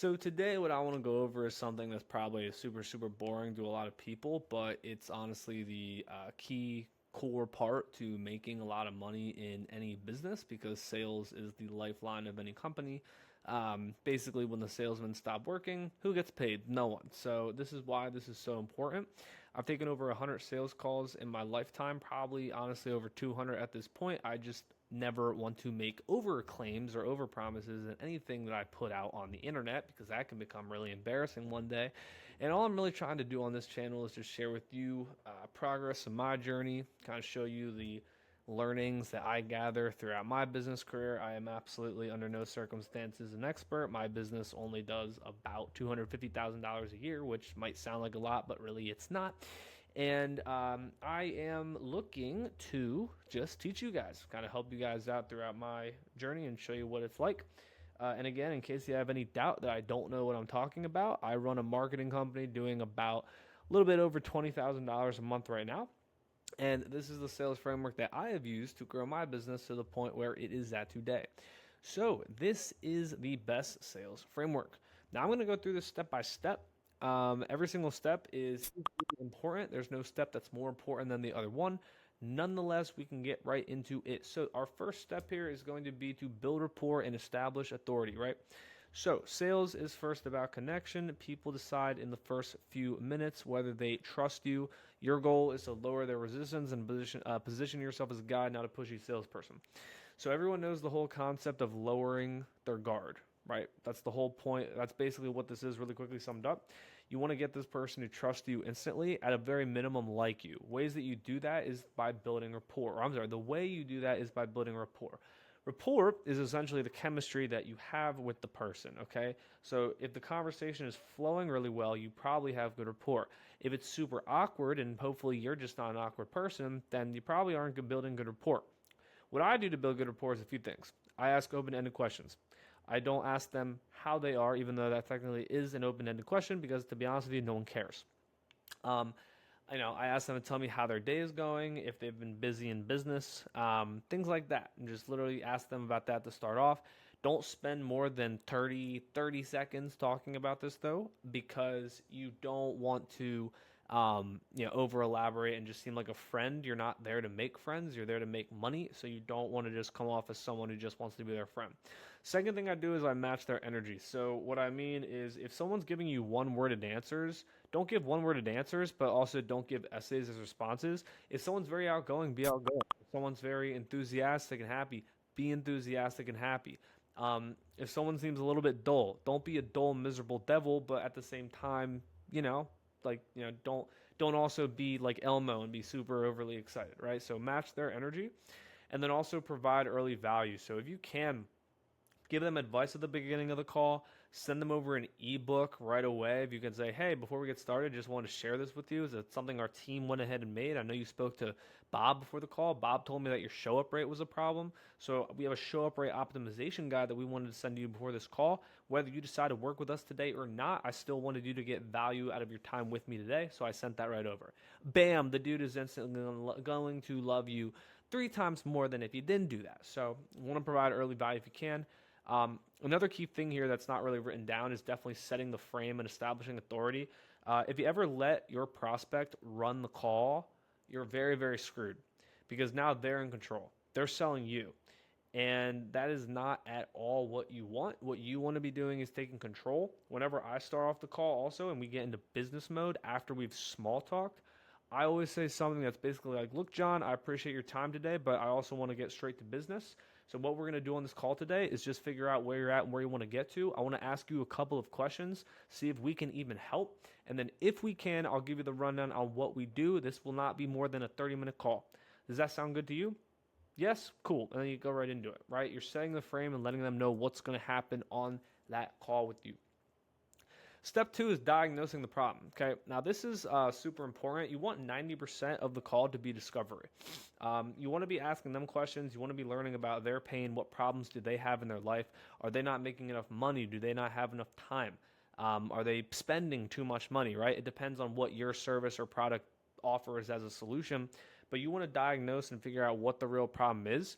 So today, what I want to go over is something that's probably super, super boring to a lot of people, but it's honestly the key core part to making a lot of money in any business because sales is the lifeline of any company. Basically, when the salesmen stop working, who gets paid? No one. So this is why this is so important. I've taken over 100 sales calls in my lifetime, probably honestly over 200 at this point. I just never want to make over claims or over promises in anything that I put out on the internet because that can become really embarrassing one day. And all I'm really trying to do on this channel is just share with you progress in my journey, kind of show you the learnings that I gather throughout my business career. I am absolutely under no circumstances an expert. My business only does about $250,000 a year, which might sound like a lot, but really it's not. And I am looking to just teach you guys, kind of help you guys out throughout my journey and show you what it's like. And again, in case you have any doubt that I don't know what I'm talking about, I run a marketing company doing about a little bit over $20,000 a month right now. And this is the sales framework that I have used to grow my business to the point where it is at today. So, this is the best sales framework. Now, I'm going to go through this step by step. Every single step is important. There's no step that's more important than the other one. Nonetheless, we can get right into it. So, our first step here is going to be to build rapport and establish authority, right? So, sales is first about connection. People decide in the first few minutes whether they trust you. Your goal is to lower their resistance and position yourself as a guide, not a pushy salesperson. So, everyone knows the whole concept of lowering their guard, right? That's the whole point. That's basically what this is, really quickly summed up. You want to get this person to trust you instantly, at a very minimum, like you. Ways that you do that is by building rapport. Or, I'm sorry, the way you do that is by building rapport. Rapport is essentially the chemistry that you have with the person, okay? So if the conversation is flowing really well, you probably have good rapport. If it's super awkward, and hopefully you're just not an awkward person, then you probably aren't building good rapport. What I do to build good rapport is a few things. I ask open ended questions. I don't ask them how they are, even though that technically is an open ended question, because to be honest with you, no one cares. Um, I ask them to tell me how their day is going, if they've been busy in business, things like that. And just literally ask them about that to start off. Don't spend more than 30 seconds talking about this though, because you don't want to, over elaborate and just seem like a friend. You're not there to make friends. You're there to make money. So you don't want to just come off as someone who just wants to be their friend. Second thing I do is I match their energy. So what I mean is if someone's giving you one worded answers, don't give one worded answers, but also don't give essays as responses. If someone's very outgoing, be outgoing. If someone's very enthusiastic and happy, be enthusiastic and happy. If someone seems a little bit dull, don't be a dull, miserable devil, but at the same time, you know, don't also be like Elmo and be super overly excited, right? So match their energy, and then also provide early value. So if you can give them advice at the beginning of the call, send them over an ebook right away. If you can say, hey, before we get started, just want to share this with you. Is it something our team went ahead and made? I know you spoke to Bob before the call. Bob told me that your show up rate was a problem. So we have a show up rate optimization guide that we wanted to send you before this call. Whether you decide to work with us today or not, I still wanted you to get value out of your time with me today. So I sent that right over. Bam, the dude is instantly going to love you 3 times more than if you didn't do that. So you want to provide early value if you can. Another key thing here that's not really written down is definitely setting the frame and establishing authority. If you ever let your prospect run the call, you're very, very screwed because now they're in control. They're selling you. And that is not at all what you want. What you want to be doing is taking control. Whenever I start off the call, also, and we get into business mode after we've small talked, I always say something that's basically like, look, John, I appreciate your time today, but I also want to get straight to business. So, what we're going to do on this call today is just figure out where you're at and where you want to get to. I want to ask you a couple of questions, see if we can even help. And then, if we can, I'll give you the rundown on what we do. This will not be more than a 30-minute call. Does that sound good to you? Yes? Cool. And then you go right into it, right? You're setting the frame and letting them know what's going to happen on that call with you. Step two is diagnosing the problem. Okay, now this is super important. You want 90% of the call to be discovery. You want to be asking them questions. You want to be learning about their pain. What problems do they have in their life? Are they not making enough money? Do they not have enough time? Are they spending too much money, right? It depends on what your service or product offers as a solution, but you want to diagnose and figure out what the real problem is.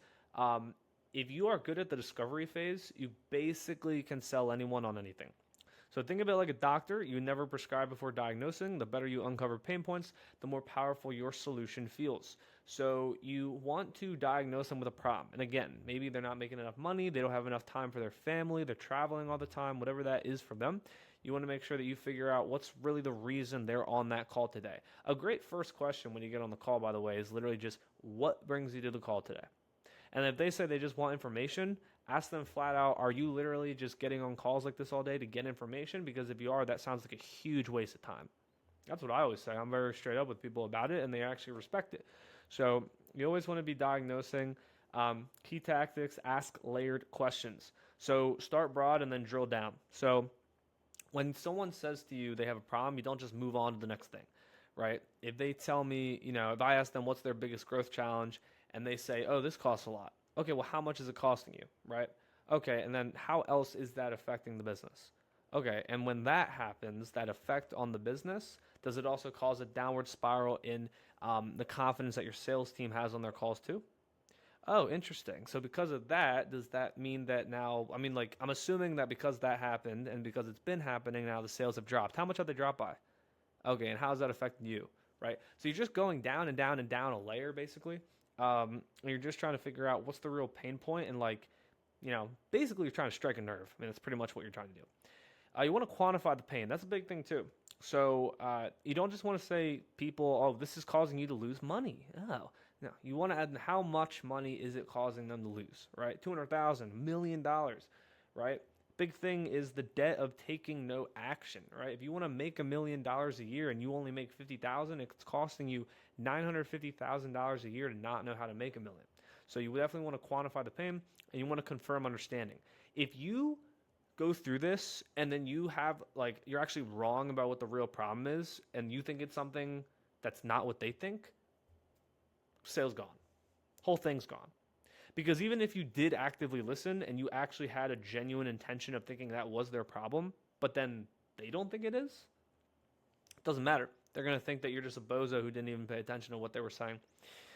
If you are good at the discovery phase, you basically can sell anyone on anything. So think of it like a doctor. You never prescribe before diagnosing. The better you uncover pain points, the more powerful your solution feels. So you want to diagnose them with a problem. And again, maybe they're not making enough money, they don't have enough time for their family, they're traveling all the time, whatever that is for them. You want to make sure that you figure out what's really the reason they're on that call today. A great first question when you get on the call, by the way, is literally just what brings you to the call today? And if they say they just want information, ask them flat out, are you literally just getting on calls like this all day to get information? Because if you are, that sounds like a huge waste of time. That's what I always say. I'm very straight up with people about it, and they actually respect it. So you always want to be diagnosing. Key tactics, ask layered questions. So start broad and then drill down. So when someone says to you they have a problem, you don't just move on to the next thing, right? If they tell me, if I ask them what's their biggest growth challenge and they say, oh, this costs a lot. Okay, well, how much is it costing you, right? Okay, and then how else is that affecting the business? Okay, and when that happens, that effect on the business, does it also cause a downward spiral in the confidence that your sales team has on their calls too? Oh, interesting. So because of that, does that mean that now, I mean, like, I'm assuming that because that happened and because it's been happening, now the sales have dropped. How much have they dropped by? Okay, and how's that affecting you, right? So you're just going down and down and down a layer, basically. And you're just trying to figure out what's the real pain point and, like, basically you're trying to strike a nerve. I mean, that's pretty much what you're trying to do. You want to quantify the pain. That's a big thing too. So you don't just want to say people, oh, this is causing you to lose money. Oh, no. You want to add how much money is it causing them to lose, right? $200,000, $1 million, right? Big thing is the debt of taking no action, right? If you want to make $1 million a year and you only make 50,000, it's costing you $950,000 a year to not know how to make $1 million. So you definitely want to quantify the pain and you want to confirm understanding. If you go through this and then you have, like, you're actually wrong about what the real problem is and you think it's something that's not what they think, sales gone. Whole thing's gone. Because even if you did actively listen and you actually had a genuine intention of thinking that was their problem, but then they don't think it is, it doesn't matter. They're going to think that you're just a bozo who didn't even pay attention to what they were saying.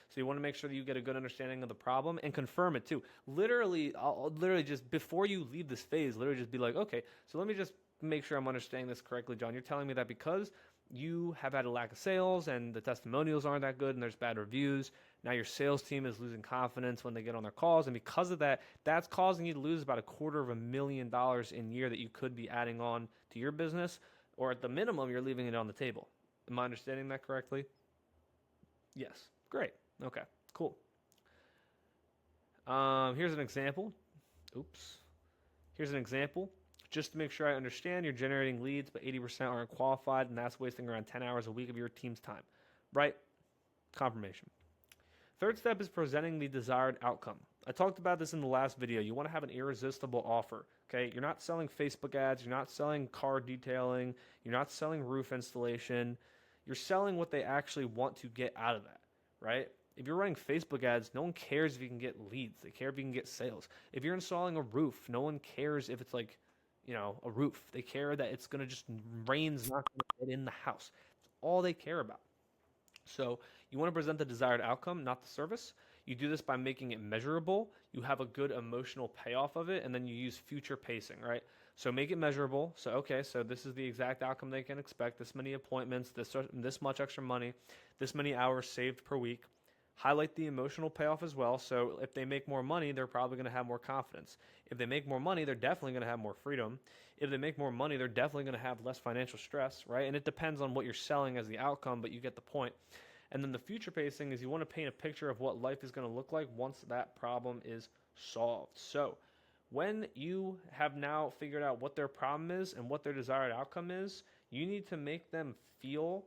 So you want to make sure that you get a good understanding of the problem and confirm it too. I'll literally just, before you leave this phase, literally just be like, okay, so let me just make sure I'm understanding this correctly, John. You're telling me that because you have had a lack of sales and the testimonials aren't that good and there's bad reviews, now your sales team is losing confidence when they get on their calls. And because of that, that's causing you to lose about $250,000 in year that you could be adding on to your business, or at the minimum, you're leaving it on the table. Am I understanding that correctly? Yes. Great. Okay, cool. Here's an example. Oops. Here's an example. Just to make sure I understand, you're generating leads, but 80% aren't qualified, and that's wasting around 10 hours a week of your team's time. Right? Confirmation. Third step is presenting the desired outcome. I talked about this in the last video. You want to have an irresistible offer. Okay? You're not selling Facebook ads. You're not selling car detailing. You're not selling roof installation. You're selling what they actually want to get out of that. Right? If you're running Facebook ads, no one cares if you can get leads. They care if you can get sales. If you're installing a roof, no one cares if it's like, a roof. They care that it's going to just, rain's not going to get in the house. That's all they care about. So you want to present the desired outcome, not the service. You do this by making it measurable. You have a good emotional payoff of it, and then you use future pacing, right? So make it measurable. So, okay, so this is the exact outcome they can expect. This many appointments, this much extra money, this many hours saved per week. Highlight the emotional payoff as well. So if they make more money, they're probably going to have more confidence. If they make more money, they're definitely going to have more freedom. If they make more money, they're definitely going to have less financial stress, right? And it depends on what you're selling as the outcome, but you get the point. And then the future pacing is you want to paint a picture of what life is going to look like once that problem is solved. So when you have now figured out what their problem is and what their desired outcome is, you need to make them feel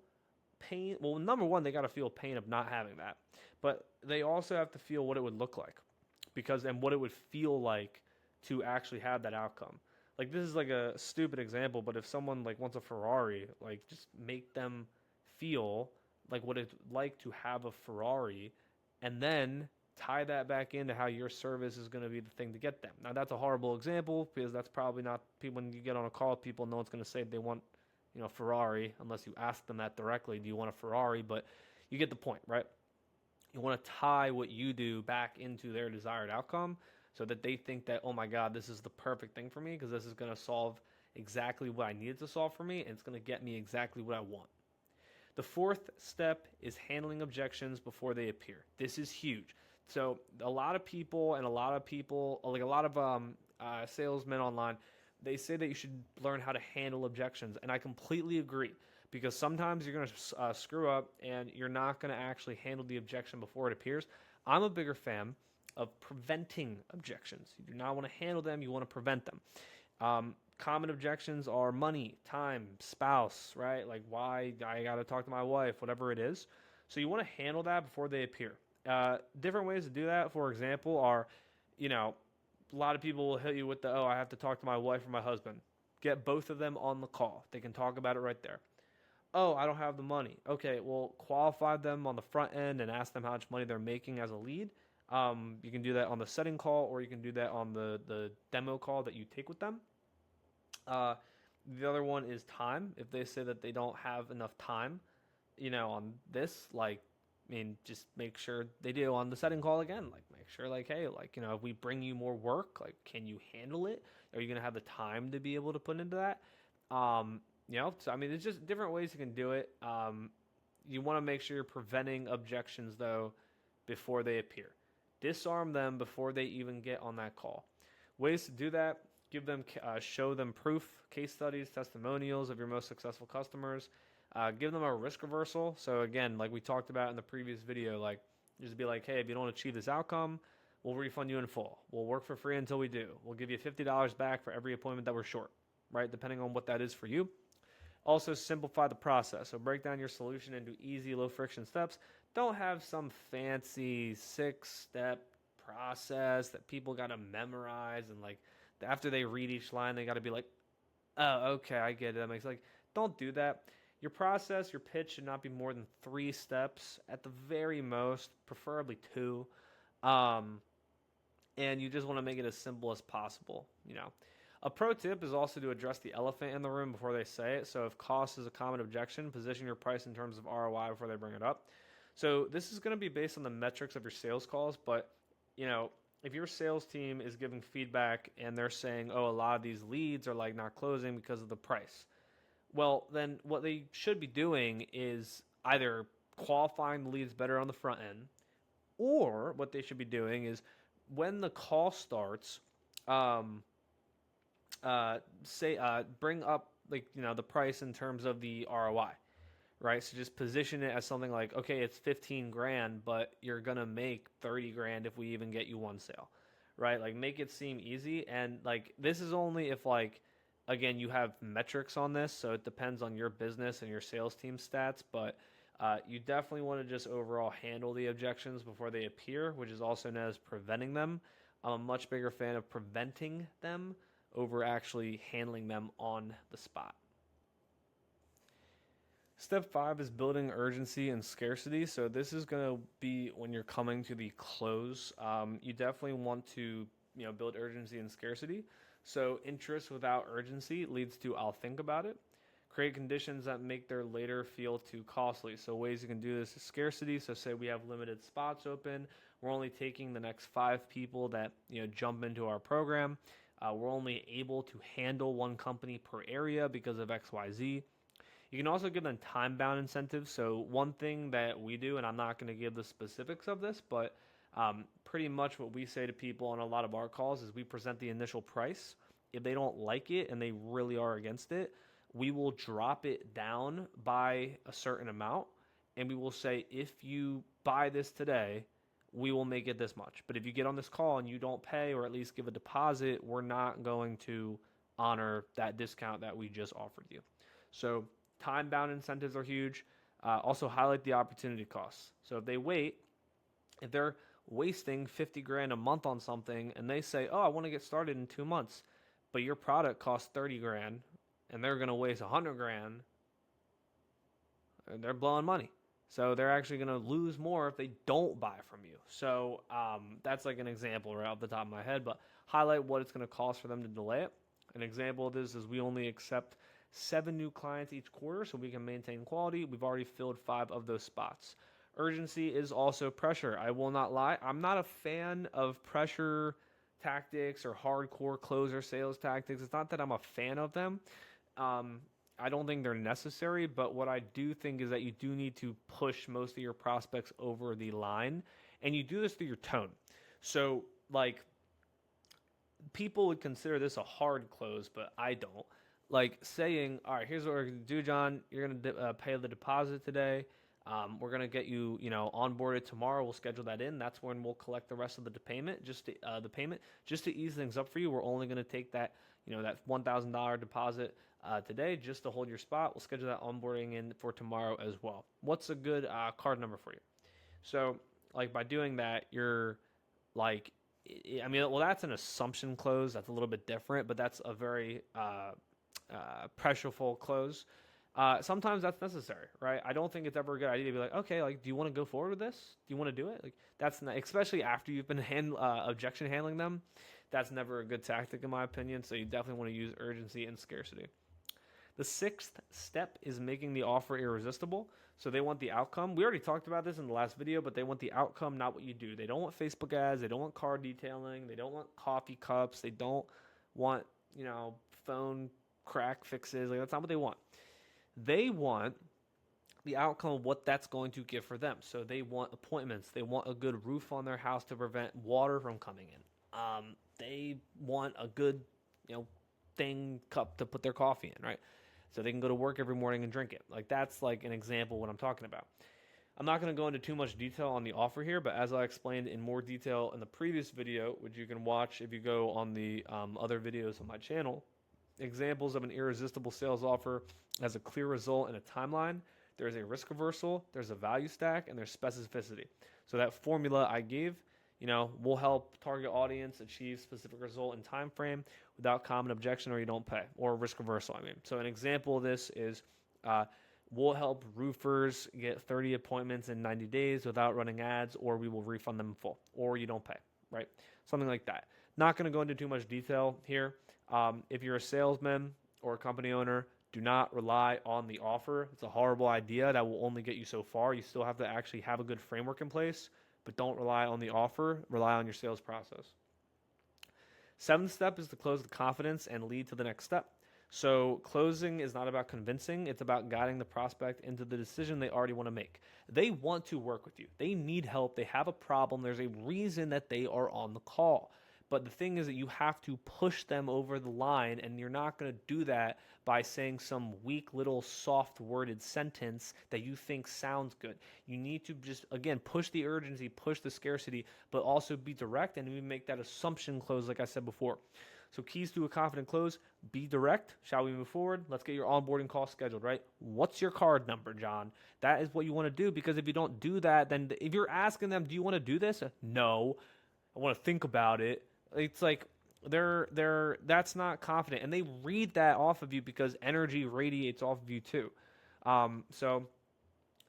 pain. Well, number one, they got to feel pain of not having that, but they also have to feel what it would look like, and what it would feel like to actually have that outcome. Like, this is like a stupid example, but if someone like wants a Ferrari, like, just make them feel like what it's like to have a Ferrari, and then tie that back into how your service is going to be the thing to get them. Now, that's a horrible example because that's probably not people. When you get on a call with people, no one's going to say they want, Ferrari, unless you ask them that directly. Do you want a Ferrari? But you get the point, right? You want to tie what you do back into their desired outcome so that they think that, oh my God, this is the perfect thing for me because this is going to solve exactly what I needed to solve for me, and it's going to get me exactly what I want. The fourth step is handling objections before they appear. This is huge. So a lot of people, like a lot of salesmen online, they say that you should learn how to handle objections, and I completely agree, because sometimes you're going to screw up and you're not going to actually handle the objection before it appears. I'm a bigger fan of preventing objections. You do not want to handle them, you want to prevent them. Common objections are money, time, spouse, right? Like, why I got to talk to my wife, whatever it is. So you want to handle that before they appear. Different ways to do that, for example, are, you know, a lot of people will hit you with the, oh, I have to talk to my wife or my husband. Get both of them on the call. They can talk about it right there. Oh, I don't have the money. Okay, well, qualify them on the front end and ask them how much money they're making as a lead. You can do that on the setting call, or you can do that on the demo call that you take with them. Uh, the other one is time. If they say that they don't have enough time, on this, like, I mean, just make sure they do on the setting call again. Like, make sure, like, hey, like, if we bring you more work, like, can you handle it? Are you going to have the time to be able to put into that? So, I mean, there's just different ways you can do it. You want to make sure you're preventing objections, though, before they appear. Disarm them before they even get on that call. Ways to do that: show them proof, case studies, testimonials of your most successful customers. Give them a risk reversal. So again, like we talked about in the previous video, like, just be like, hey, if you don't achieve this outcome, we'll refund you in full. We'll work for free until we do. We'll give you $50 back for every appointment that we're short, right? Depending on what that is for you. Also, simplify the process. So break down your solution into easy, low friction steps. Don't have some fancy 6-step process that people got to memorize, and like after they read each line, they got to be like, oh, okay, I get it. That makes, like, don't do that. Your process, your pitch should not be more than 3 steps at the very most, preferably 2. And you just want to make it as simple as possible. A pro tip is also to address the elephant in the room before they say it. So if cost is a common objection, position your price in terms of ROI before they bring it up. So this is going to be based on the metrics of your sales calls, but if your sales team is giving feedback and they're saying, oh, a lot of these leads are like not closing because of the price, well, then what they should be doing is either qualifying the leads better on the front end, or what they should be doing is when the call starts, bring up, like, the price in terms of the ROI, right? So just position it as something like, okay, it's 15 grand, but you're gonna make 30 grand if we even get you one sale, right? Like, make it seem easy. And like, this is only if, like, again, you have metrics on this, so it depends on your business and your sales team stats, but you definitely want to just overall handle the objections before they appear, which is also known as preventing them. I'm a much bigger fan of preventing them over actually handling them on the spot. Step 5 is building urgency and scarcity. So this is going to be when you're coming to the close. You definitely want to build urgency and scarcity. So interest without urgency leads to I'll think about it. Create conditions that make their later feel too costly. So ways you can do this is scarcity. So say we have limited spots open. We're only taking the next 5 people that jump into our program. We're only able to handle one company per area because of XYZ. You can also give them time-bound incentives. So one thing that we do, and I'm not going to give the specifics of this, but pretty much what we say to people on a lot of our calls is we present the initial price. If they don't like it and they really are against it, we will drop it down by a certain amount, and we will say, if you buy this today, we will make it this much. But if you get on this call and you don't pay, or at least give a deposit, we're not going to honor that discount that we just offered you. So time-bound incentives are huge. Also highlight the opportunity costs. So if they're wasting 50 grand a month on something and they say, oh, I want to get started in 2 months, but your product costs 30 grand and they're going to waste 100 grand, they're blowing money. So they're actually going to lose more if they don't buy from you. So that's like an example right off the top of my head, but highlight what it's going to cost for them to delay it. An example of this is we only accept 7 new clients each quarter so we can maintain quality. We've already filled 5 of those spots. Urgency is also pressure. I will not lie. I'm not a fan of pressure tactics or hardcore closer sales tactics. It's not that I'm a fan of them. I don't think they're necessary, but what I do think is that you do need to push most of your prospects over the line, and you do this through your tone. So, like, people would consider this a hard close, but I don't. Like saying, all right, here's what we're gonna do, John. You're gonna pay the deposit today. We're gonna get you, onboarded tomorrow. We'll schedule that in. That's when we'll collect the rest of the payment. The payment, just to ease things up for you. We're only gonna take that, that $1,000 deposit today, just to hold your spot. We'll schedule that onboarding in for tomorrow as well. What's a good card number for you? So, like by doing that, you're like, I mean, well, that's an assumption close. That's a little bit different, but that's a very pressureful close. Sometimes that's necessary, right? I don't think it's ever a good idea to be like, okay, like, do you want to go forward with this? Do you want to do it? Like, that's not, especially after you've been objection handling them. That's never a good tactic, in my opinion. So you definitely want to use urgency and scarcity. The sixth step is making the offer irresistible. So they want the outcome. We already talked about this in the last video, but they want the outcome, not what you do. They don't want Facebook ads. They don't want car detailing. They don't want coffee cups. They don't want, phone crack fixes. Like, that's not what they want. They want the outcome of what that's going to give for them. So they want appointments. They want a good roof on their house to prevent water from coming in. They want a good, cup to put their coffee in, right? So they can go to work every morning and drink it. Like, that's like an example of what I'm talking about. I'm not going to go into too much detail on the offer here, but as I explained in more detail in the previous video, which you can watch if you go on the other videos on my channel, examples of an irresistible sales offer has a clear result and a timeline. There's a risk reversal, there's a value stack, and there's specificity. So that formula I gave, will help target audience achieve specific result and time frame without common objection, or you don't pay, or risk reversal. So an example of this is we'll help roofers get 30 appointments in 90 days without running ads, or we will refund them in full, or you don't pay, right? Something like that. Not going to go into too much detail here. If you're a salesman or a company owner, do not rely on the offer. It's a horrible idea that will only get you so far. You still have to actually have a good framework in place, but don't rely on the offer. Rely on your sales process. Seventh step is to close with confidence and lead to the next step. So closing is not about convincing. It's about guiding the prospect into the decision they already want to make. They want to work with you. They need help. They have a problem. There's a reason that they are on the call. But the thing is that you have to push them over the line, and you're not going to do that by saying some weak little soft-worded sentence that you think sounds good. You need to just, again, push the urgency, push the scarcity, but also be direct and even make that assumption close like I said before. So keys to a confident close: be direct. Shall we move forward? Let's get your onboarding call scheduled, right? What's your card number, John? That is what you want to do, because if you don't do that, then if you're asking them, do you want to do this? No, I want to think about it. It's like that's not confident, and they read that off of you because energy radiates off of you too. So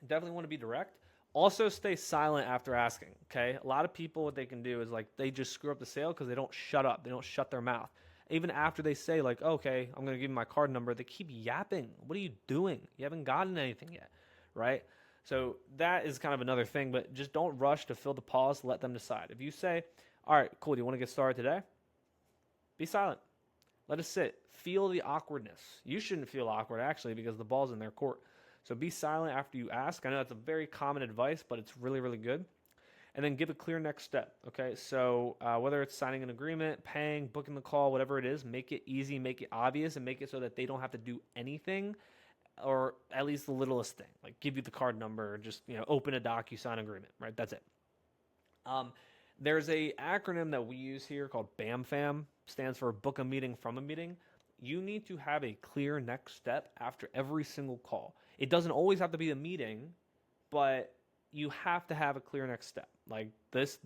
definitely want to be direct. Also, stay silent after asking. Okay, a lot of people, what they can do is like they just screw up the sale because they don't shut up. They don't shut their mouth. Even after they say like, okay, I'm gonna give you my card number, they keep yapping. What are you doing? You haven't gotten anything yet, right? So that is kind of another thing, but just don't rush to fill the pause. Let them decide. If you say, all right, cool, do you want to get started today? Be silent. Let it sit. Feel the awkwardness. You shouldn't feel awkward, actually, because the ball's in their court. So be silent after you ask. I know that's a very common advice, but it's really, really good. And then give a clear next step, okay? So whether it's signing an agreement, paying, booking the call, whatever it is, make it easy, make it obvious, and make it so that they don't have to do anything, or at least the littlest thing, like give you the card number, or just open a DocuSign agreement, right? That's it. There's a acronym that we use here called BAMFAM, stands for book a meeting from a meeting. You need to have a clear next step after every single call. It doesn't always have to be a meeting, but you have to have a clear next step. Like this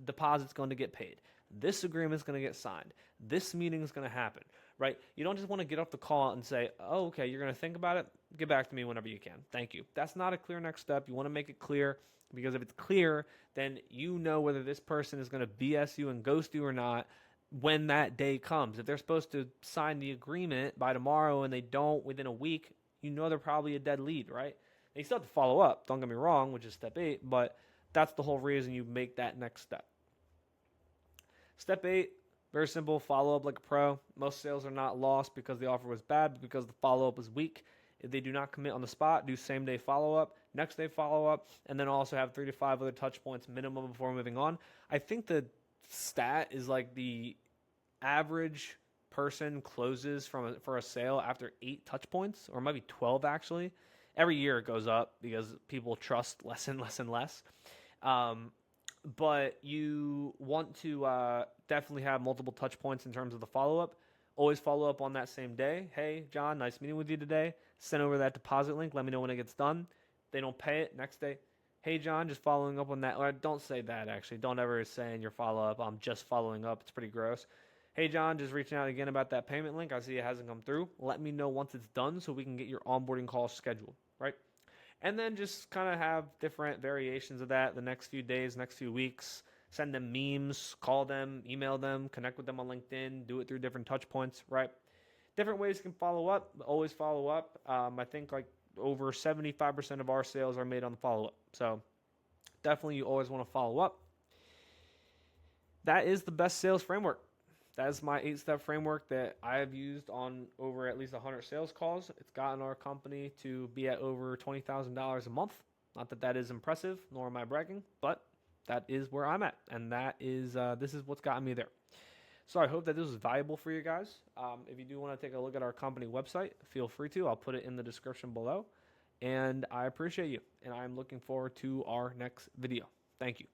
deposit's going to get paid. This agreement's going to get signed. This meeting is going to happen, right? You don't just want to get off the call and say, oh, okay, you're going to think about it. Get back to me whenever you can. Thank you. That's not a clear next step. You want to make it clear, because if it's clear, then you know whether this person is going to BS you and ghost you or not when that day comes. If they're supposed to sign the agreement by tomorrow and they don't within a week, they're probably a dead lead, right? They still have to follow up, don't get me wrong, which is step 8, but that's the whole reason you make that next step. Step 8, Very simple. Follow up like a pro. Most sales are not lost because the offer was bad, but because the follow up was weak. If they do not commit on the spot, do same day follow up, next day follow up, and then also have 3 to 5 other touch points minimum before moving on. I think the stat is like the average person closes for a sale after 8 touch points, or maybe 12 actually. Every year it goes up because people trust less and less and less. But you want to definitely have multiple touch points in terms of the follow up. Always follow up on that same day. Hey, John, nice meeting with you today. Send over that deposit link. Let me know when it gets done. They don't pay it. Next day, hey, John, just following up on that. Or don't say that, actually. Don't ever say in your follow up, I'm just following up. It's pretty gross. Hey, John, just reaching out again about that payment link. I see it hasn't come through. Let me know once it's done so we can get your onboarding call scheduled, right? And then just kind of have different variations of that the next few days, next few weeks. Send them memes, call them, email them, connect with them on LinkedIn, do it through different touch points, right? Different ways you can follow up, always follow up. I think like over 75% of our sales are made on the follow up. So definitely you always want to follow up. That is the best sales framework. That is my 8-step framework that I have used on over at least 100 sales calls. It's gotten our company to be at over $20,000 a month. Not that that is impressive, nor am I bragging, but that is where I'm at, and that is this is what's gotten me there. So I hope that this was valuable for you guys. If you do want to take a look at our company website, feel free to. I'll put it in the description below, and I appreciate you, and I'm looking forward to our next video. Thank you.